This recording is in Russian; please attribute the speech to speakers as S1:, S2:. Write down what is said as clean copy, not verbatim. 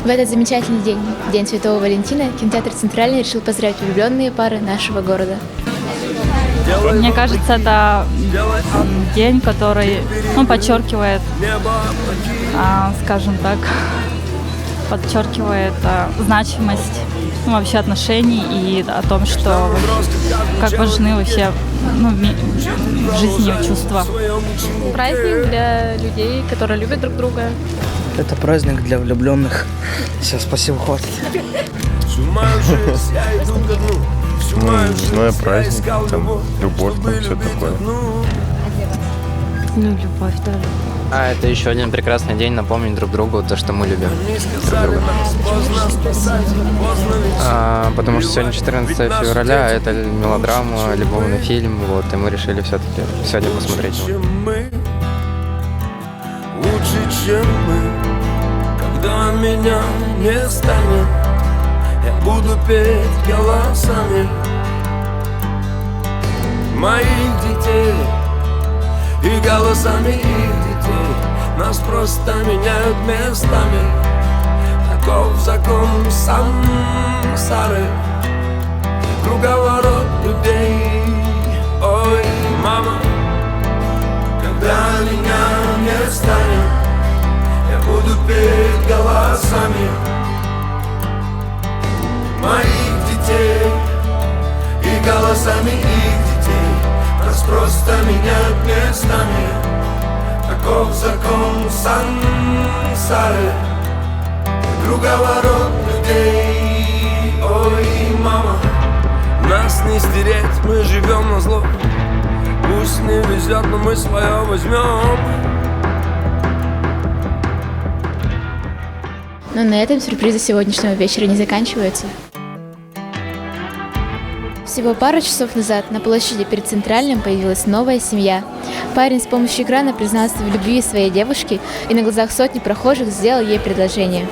S1: В этот замечательный день, День Святого Валентина, кинотеатр «Центральный» решил поздравить влюбленные пары нашего города.
S2: Мне кажется, это день, который подчеркивает, скажем так, значимость вообще отношений и о том, что как важны вообще в жизни чувства.
S3: Праздник для людей, которые любят друг друга.
S4: Это праздник для влюбленных. Все, спасибо, хватит.
S5: Ну, праздник, там, любовь, там, все такое.
S3: Любовь тоже.
S6: Это еще один прекрасный день напомнить друг другу то, что мы любим друг друга. Потому что сегодня 14 февраля, это мелодрама, любовный фильм, и мы решили все-таки сегодня посмотреть его.
S7: Лучше, чем мы, когда меня не станет, я буду петь голосами моих детей и голосами их детей. Нас просто меняют местами, таков закон сансары, круговорот людей. Ой, мама, когда меня не станет, я буду петь голосами моих детей и голосами их детей. Нас просто меняют местами, таков закон сансары, круговорот людей. Ой, мама, нас не стереть, мы живем на зло. Пусть не везет, но мы свое возьмем.
S1: Но на этом сюрпризы сегодняшнего вечера не заканчиваются. Всего пару часов назад на площади перед Центральным появилась новая семья. Парень с помощью экрана признался в любви своей девушки и на глазах сотни прохожих сделал ей предложение.